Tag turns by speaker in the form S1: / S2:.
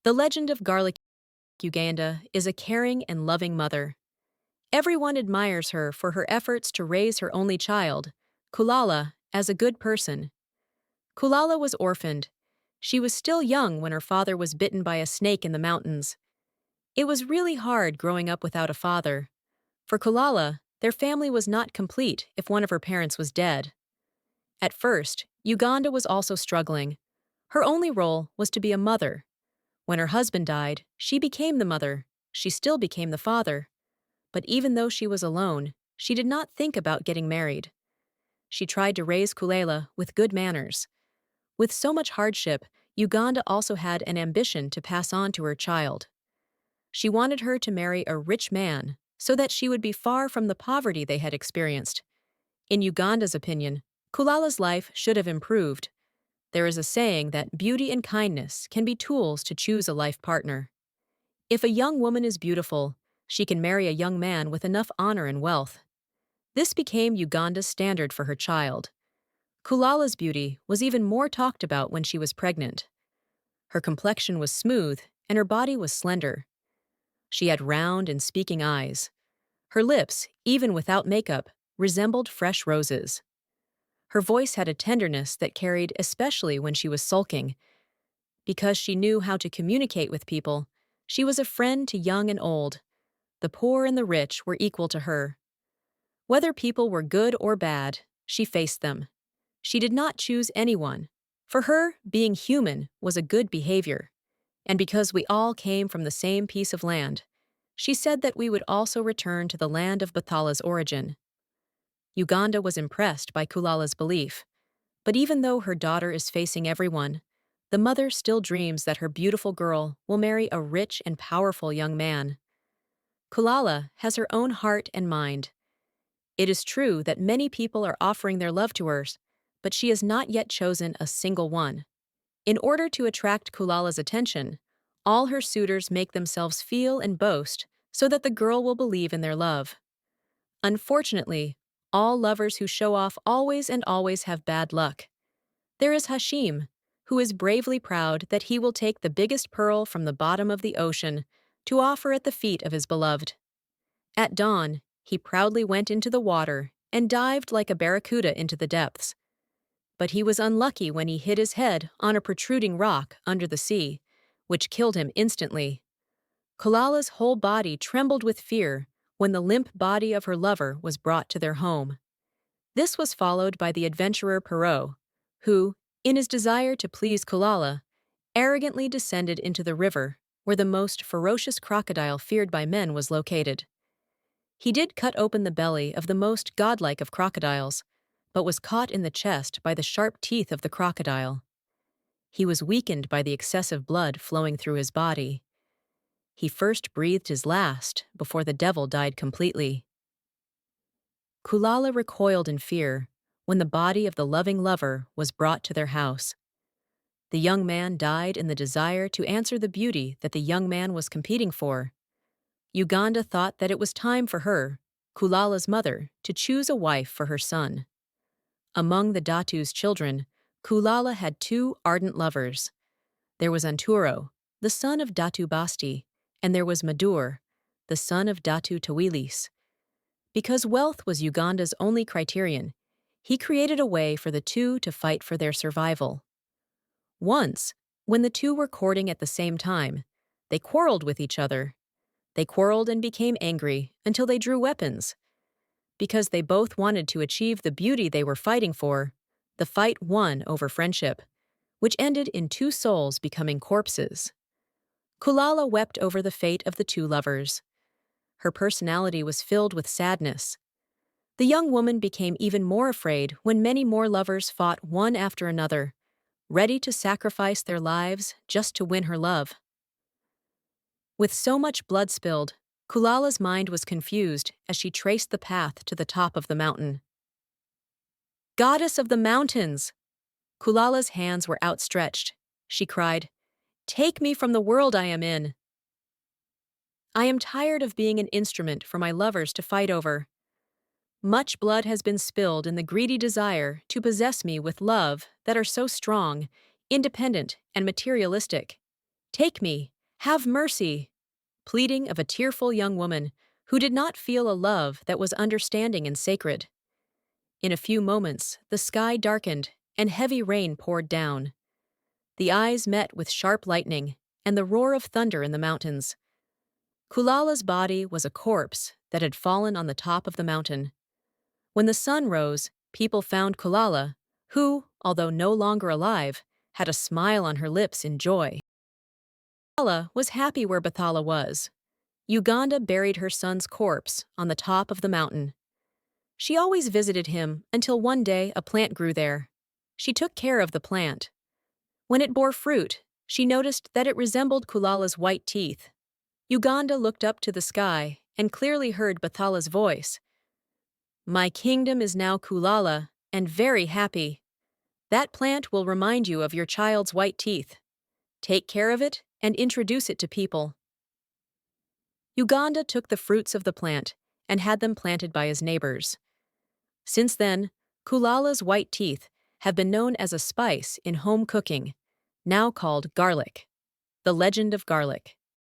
S1: The legend of garlic Uganda is a caring and loving mother. Everyone admires her for her efforts to raise her only child, Kulala, as a good person. Kulala was orphaned. She was still young when her father was bitten by a snake in the mountains. It was really hard growing up without a father. For Kulala, their family was not complete if one of her parents was dead. At first, Uganda was also struggling. Her only role was to be a mother. When her husband died, she became the mother. She still became the father. But even though she was alone, she did not think about getting married. She tried to raise Kulela with good manners. With so much hardship, Uganda also had an ambition to pass on to her child. She wanted her to marry a rich man so that she would be far from the poverty they had experienced. In Uganda's opinion, Kulala's life should have improved. There is a saying that beauty and kindness can be tools to choose a life partner. If a young woman is beautiful, she can marry a young man with enough honor and wealth. This became Uganda's standard for her child. Kulala's beauty was even more talked about when she was pregnant. Her complexion was smooth and her body was slender. She had round and speaking eyes. Her lips, even without makeup, resembled fresh roses. Her voice had a tenderness that carried especially when she was sulking. Because she knew how to communicate with people, she was a friend to young and old. The poor and the rich were equal to her. Whether people were good or bad, she faced them. She did not choose anyone. For her, being human was a good behavior. And because we all came from the same piece of land, she said that we would also return to the land of Bathala's origin. Uganda was impressed by Kulala's belief. But even though her daughter is facing everyone, the mother still dreams that her beautiful girl will marry a rich and powerful young man. Kulala has her own heart and mind. It is true that many people are offering their love to her, but she has not yet chosen a single one. In order to attract Kulala's attention, all her suitors make themselves feel and boast so that the girl will believe in their love. Unfortunately, all lovers who show off always and always have bad luck. There is Hashim, who is bravely proud that he will take the biggest pearl from the bottom of the ocean to offer at the feet of his beloved. At dawn, he proudly went into the water and dived like a barracuda into the depths. But he was unlucky when he hit his head on a protruding rock under the sea, which killed him instantly. Kulala's whole body trembled with fear when the limp body of her lover was brought to their home. This was followed by the adventurer Perot, who, in his desire to please Kulala, arrogantly descended into the river where the most ferocious crocodile feared by men was located. He did cut open the belly of the most godlike of crocodiles, but was caught in the chest by the sharp teeth of the crocodile. He was weakened by the excessive blood flowing through his body. He first breathed his last before the devil died completely. Kulala recoiled in fear when the body of the loving lover was brought to their house. The young man died in the desire to answer the beauty that the young man was competing for. Uganda thought that it was time for her, Kulala's mother, to choose a wife for her son. Among the Datu's children, Kulala had two ardent lovers. There was Anturo, the son of Datu Basti, and there was Madur, the son of Datu Tawilis. Because wealth was Uganda's only criterion, he created a way for the two to fight for their survival. Once, when the two were courting at the same time, they quarreled with each other. They quarreled and became angry until they drew weapons. Because they both wanted to achieve the beauty they were fighting for, the fight won over friendship, which ended in two souls becoming corpses. Kulala wept over the fate of the two lovers. Her personality was filled with sadness. The young woman became even more afraid when many more lovers fought one after another, ready to sacrifice their lives just to win her love. With so much blood spilled, Kulala's mind was confused as she traced the path to the top of the mountain. "Goddess of the mountains!" Kulala's hands were outstretched. She cried, "Take me from the world I am in. I am tired of being an instrument for my lovers to fight over. Much blood has been spilled in the greedy desire to possess me with love that are so strong, independent, and materialistic. Take me, Have mercy! Pleading of a tearful young woman who did not feel a love that was understanding and sacred. In a few moments, the sky darkened and heavy rain poured down. The eyes met with sharp lightning and the roar of thunder in the mountains. Kulala's body was a corpse that had fallen on the top of the mountain. When the sun rose, people found Kulala, who, although no longer alive, had a smile on her lips in joy. Kulala was happy where Bathala was. Uganda buried her son's corpse on the top of the mountain. She always visited him until one day a plant grew there. She took care of the plant. When it bore fruit, she noticed that it resembled Kulala's white teeth. Uganda looked up to the sky and clearly heard Bathala's voice. My kingdom is now Kulala, and very happy. That plant will remind you of your child's white teeth. Take care of it and introduce it to people. Uganda took the fruits of the plant and had them planted by his neighbors. Since then, Kulala's white teeth have been known as a spice in home cooking, now called garlic. The legend of garlic.